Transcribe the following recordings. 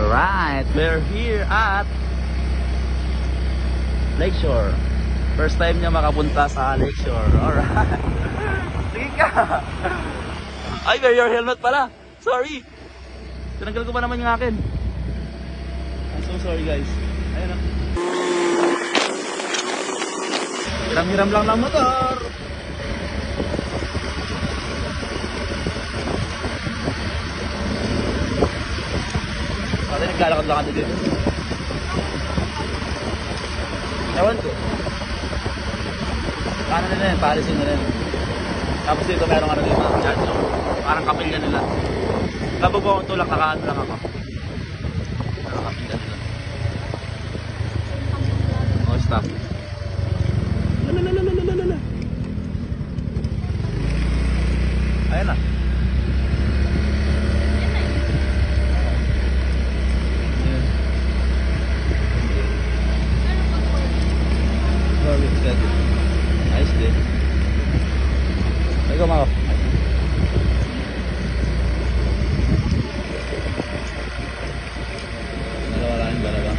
Alright, we're here at Lakeshore. First time niya makapunta sa Lakeshore. Alright. Sige ka. Ay, wear your helmet pala. Sorry. Tinanggal ko pa naman yung akin. I'm so sorry guys. Ayun na. Hiram-hiram lang ng motor. Pati naglalakad-lakad dito. Ewan ko. Paano nila yun? Palisin nila yun. Tapos dito merong ano dito. Yan, so, parang kapilya nila. Kapag ko akong tulak, nakaano lang ako. Parang kapilya nila. Oh, stop. Lalalalalalala. Ayan na. Nice din. Ay, kumakaw. Dalawa lang yung dalawa.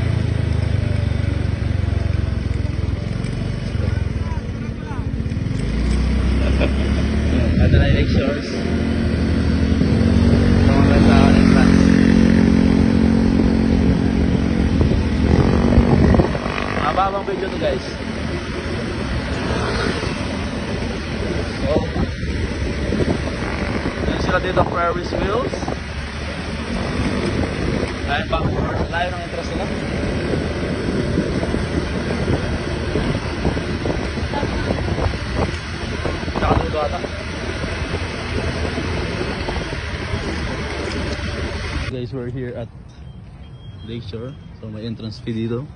Ito na yung Lakeshores. Ito mga sa entrance. Mababang video to guys. Oh. Yan sila dito, Ferris wheels. Layo ng interest nila. Saka dito ata. Guys, we're here at Lakeshore. So may entrance fee dito.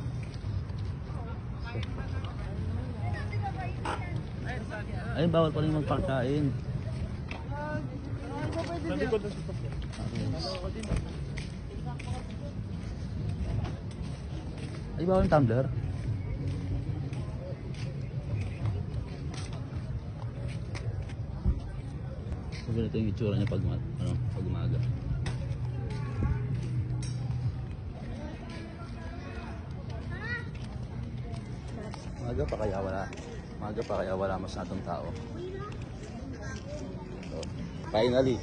Ay, bawal pa rin magpagkain. Ay, bawal yung tumbler. So, ganito yung itsura niya pag umaga. Maga pa kaya wala masyadong tao. So, finally,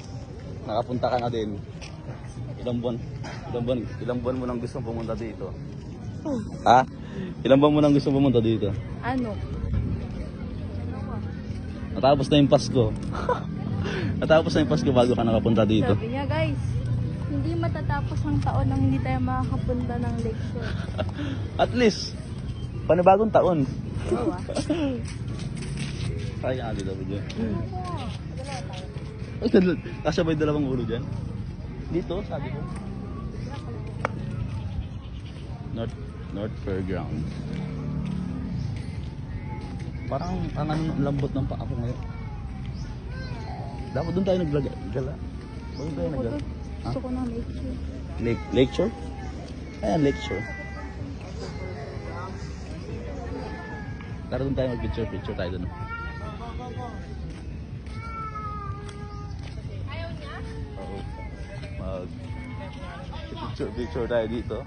nakapunta ka na din. Ilang buwan mo nang gustong pumunta dito? Ha? Ilang buwan mo nang gustong pumunta dito? Ano? Natapos na yung Pasko. Natapos na yung Pasko bago ka nakapunta dito. Sabi niya guys, hindi matatapos ang taon nang hindi tayo makakapunta ng Lakeshore. At least, panibagong taon. Oo ah. Kaya nga dito video. Ay, kasya ba yung dalawang ulo dyan? Dito, sabi ko. North Fairground. Parang ang lambot ng paa ko ngayon. Dapat doon tayo naggala. Doon tayo naggala. Gusto ko ng Lakeshore. Lakeshore? Ayan, Lakeshore. Tara doon tayo mag-picture tayo doon. Ayaw niya? Oo. Mag-picture tayo dito.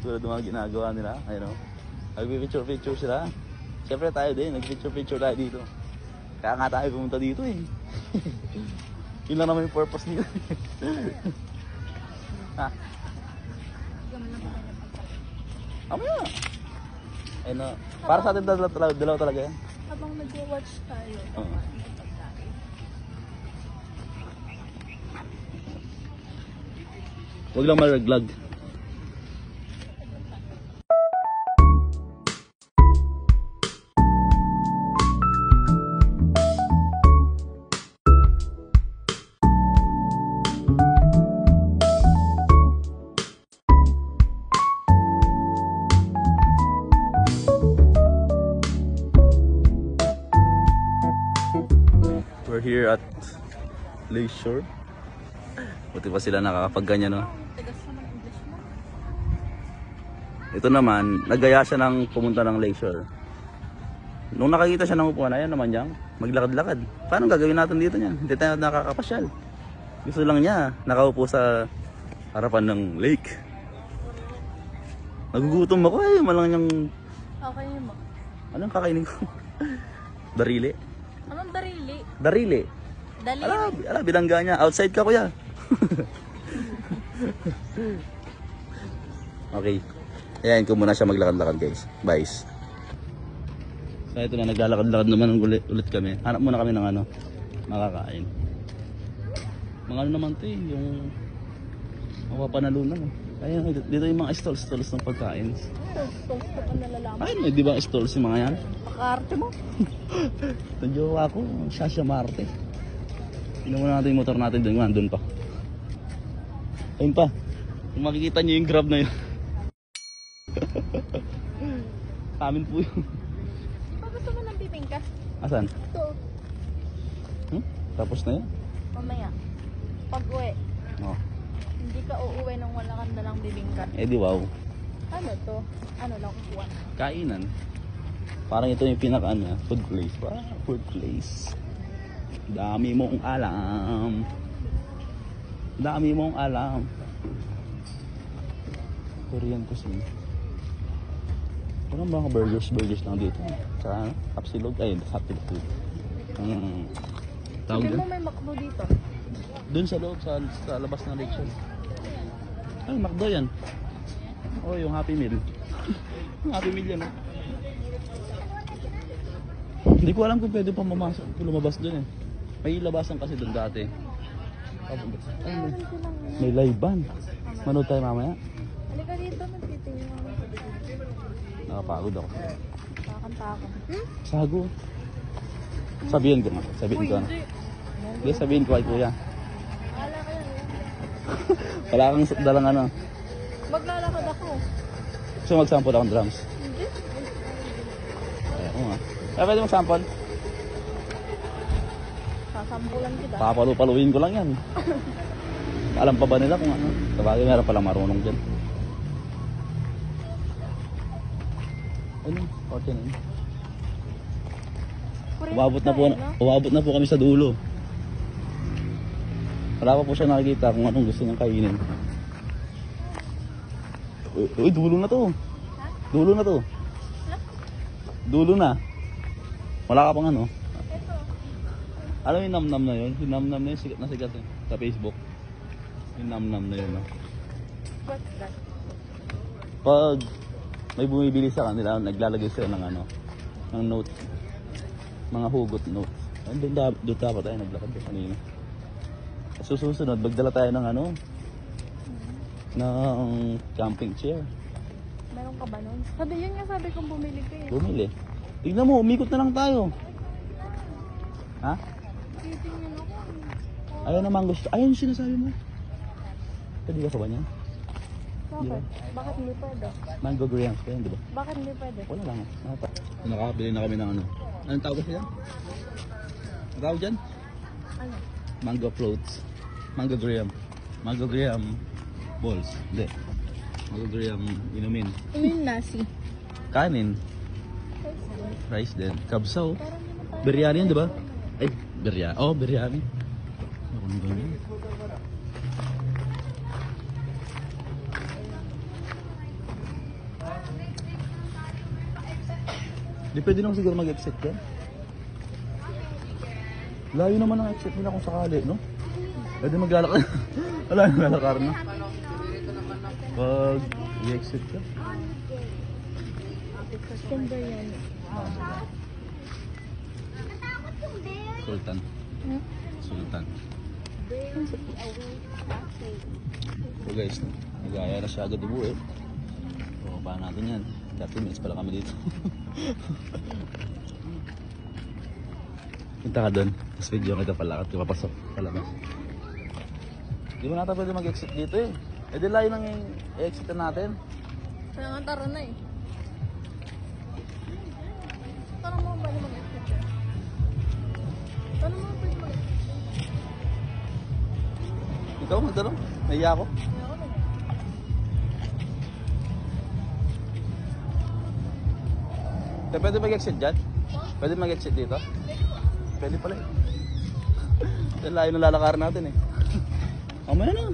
Tulad ng mga ginagawa nila. Ayun o. Mag-picture sila. Siyempre tayo din. Nag-picture tayo dito. Kaya nga tayo pumunta dito eh. Yun lang naman yung purpose nila. Ha? Amaya. Ayun o. Para sa atin dalawa talaga yan. Habang nag-watch tayo. Oo. Huwag lang malaglag. We're here at Lakeshore. Buti pa sila nakakapagganyan, no? Ito naman, naggaya siya ng pumunta ng Lakeshore. Nung nakakita siya ng upuan, ayan naman niyang maglakad-lakad. Paano gagawin natin dito niyan? Hindi tayo nakakapasyal. Gusto lang niya nakaupo sa harapan ng lake. Nagugutom ako eh. Malang yung... Okay mo. Anong kakainin ko? Darili? Anong darili? Darili. Dali. Ala, binangga niya. Outside ka, kuya. Okay. Ayan ko muna siya maglakad-lakad, guys. Bye. So ito na, naglalakad-lakad naman ulit kami. Hanap muna kami ng ano, makakain. Mga ano naman ito eh, yung mapapanalunan eh. Ayan, dito yung mga stalls ng pagkain. Stalls ko pa nalalaman. Ayun, di ba stalls yung mga yan? Pakarte mo. Itong jowa ko, Shasha Marte. Tingnan muna natin yung motor natin doon. Doon pa. Ayun pa. Kung makikita nyo yung grab na yun. Amin po yun. Pag gusto mo ng bibingka? Asan? Ito. Tapos na yun? Mamaya. Pag uwi. Oh. Hindi ka uuwi nang wala kang dalang bibingka. Eh di wow. Ano to? Ano lang kukuha? Kainan. Parang ito yung pinaka ano, food place. Food place. Dami mong alam. Dami mong alam. Korean cuisine. Parang mga burgers lang dito. Sa Hapsilog. Ay, Hapsilog. Tawag Hindi doon? mo may McDo dito. Doon sa loob, sa labas ng lechon. Ay, McDo yan. Oh, yung Happy Meal. Yung Happy Meal yan. Hindi ko alam kung pwede pa lumabas doon eh. May labasan kasi doon dati. Ay, may live band. Manood tayo mamaya. Halika dito, magtitingin ako. Nakapagod ako. Kakanta ako. Sago. Sabihin ko nga. Sabihin ko na. Hindi, sabihin ko kay kuya. Wala ka yan. Wala kang dalang ano. Maglalakad ako. Gusto mo mag-sample akong drums? Hindi. Ay, oo nga. Kaya pwede mag-sample? Sasambulan kita. Papalu-paluin ko lang yan. Alam pa ba nila kung ano? Sabagay meron palang marunong dyan. Ano? Okay na yun. Umabot na po kami sa dulo. Wala pa po siya nakikita kung anong gusto niyang kainin. Uy, dulo na to. Dulo na to. Dulo na. Wala ka pang ano. Alam mo yung nam-nam na yun? Yung nam-nam na yun, sikat na sikat eh. Sa Facebook. Yung nam-nam na yun. No? What's that? Pag may bumibili sa kanila, naglalagay sila ng ano, ng note. Mga hugot note. Doon dapat tayo naglakad doon kanina. Susunod, magdala tayo ng ano, ng camping chair. Meron ka ba nun? Sabi, yun nga sabi kong bumili ka eh. Bumili. Tignan mo, umikot na lang tayo. Ha? Titingin ako. Ayaw naman gusto. Ayaw yung sinasabi mo. Pwede ba sa banyan? Bakit? Bakit hindi pwede? Mango grams pa yun, di ba? Bakit hindi pwede? Wala lang. Nakakabili na kami ng ano. Anong tawag siya? Ang tawag dyan? Ano? Mango floats. Mango graham. Mango graham balls. Hindi. Mango graham inumin. Ano yung nasi? Kanin. Rice din. Kabsaw. Biryani yan, di ba? Ay, biryani. Oh, biryani. Ako nang ganyan. Di pwede naman siguro mag-exit yan. Layo naman ang exit nila kung sakali, no? Pwede maglalakar. Wala yung maglalakar na. Pag i-exit ka. Ganda yan. Sultan. Hmm? Sultan. So guys, nag-aaya na siya agad ubuwi. So, paano natin yan? 30 minutes pala kami dito. Punta ka doon. Tapos video kita pala at papasok sa labas. Di ba natin pwede mag-exit dito eh? Eh di layo nang i-exit natin. Kaya nga tara na eh. Tanong mo ba yung mag-exit yan? Tanong mo ba yung mag-exit? Ikaw magtanong? Nahiya ako? Ayoko na. Pwede mag-exit dyan? Pwede mag-exit dito? Pwede pala eh. Dahil layo na lalakar natin eh. Kamaya na.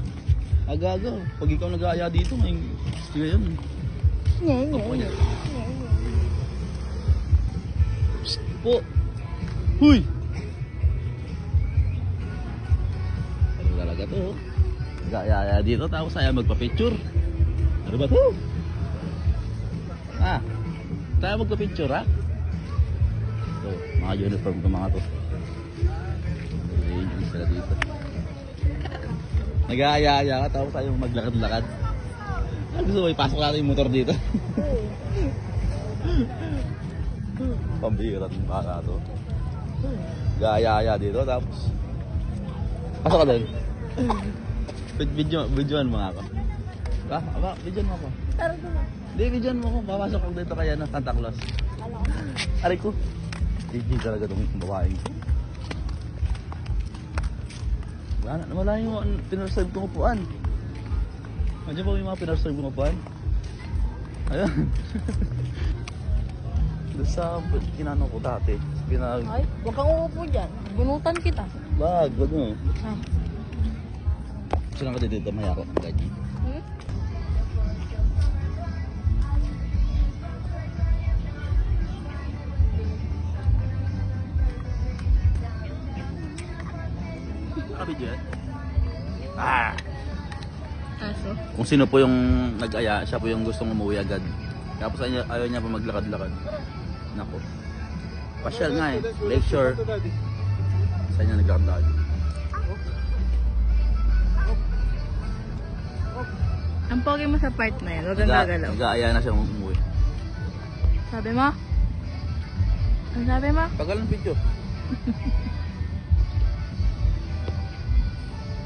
Aga-aga. Pag ikaw nag-aaya dito, ngayon. Nye, nye, Opo nye. niya. Nye, nye. Psst po. Huy! Ano talaga to? Gaya dito tapos saya magpa-picture. Ano ba to? Ah, tayo magpa-picture ha? So, mga uniform ko mga to. Nag-i-enjoy sila dito. Nag-aaya-aya ka tapos tayo maglakad-lakad. Gusto mo ipasok natin yung motor dito? Pambihira ng baka to. Gaya-aya dito tapos pasok ka doon. Videoan mo nga ako. Videoan mo ako. Tara doon. Hindi, videoan mo ako. Papasok ako dito kaya ng Santa Claus. Kala ko. Aray ko. Hindi talaga itong babaeng. Wala yung pinarserve kong upuan. Andiyan ba yung mga pinarserve kong upuan? Ayun. Doon sa kinano ko dati. Ay, huwag kang uupo dyan. Bunutan kita. Wag mo. Ah. Gusto lang ka dito maya ako. Gaji. Hmm? Video yan? Ah! Aso? Kung sino po yung nag-aya, siya po yung gustong umuwi agad. Tapos ayaw niya pa maglakad-lakad. Nako. Pasyal nga eh. Lakeshore. Saan niya naglakad-lakad? Ang pogi mo sa part na yan. Huwag kang gagalaw. Nag-aaya na siya umuwi. Sabi mo? Ang sabi mo? Tagal ng video.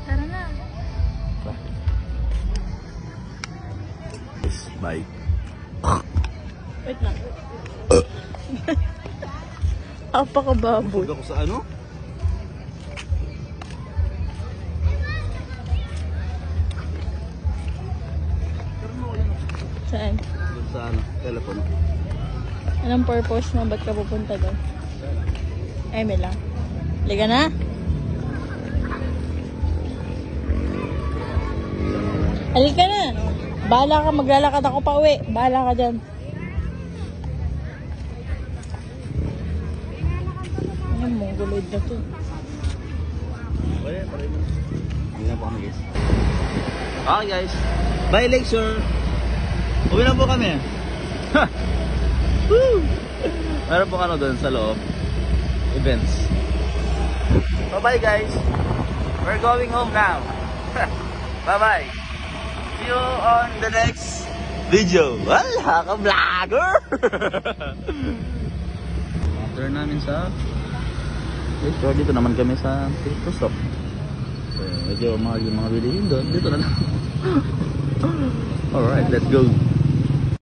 Tara na. Bye. Wait lang. Apakababoy. Huwag ako sa ano? Saan? Doon sa ano? Telepono. Anong purpose mo? Ba't ka pupunta doon? Eme lang. Liga na? Halika na! Bahala ka, maglalakad ako pa uwi. Bahala ka dyan. Ayan, mongoloid na to. Pare mo. Hindi na po kami guys. Okay guys. Bye Lakeshore. Uwi na po kami. Woo! Meron po ano doon sa loob. Events. Bye bye guys. We're going home now. Bye bye. See you on the next video. Wala ka vlogger. After namin sa Lakeshore, dito naman kami sa Pito Stop. Medyo mahal yung mga bilihin doon. Dito na lang. Alright, let's go.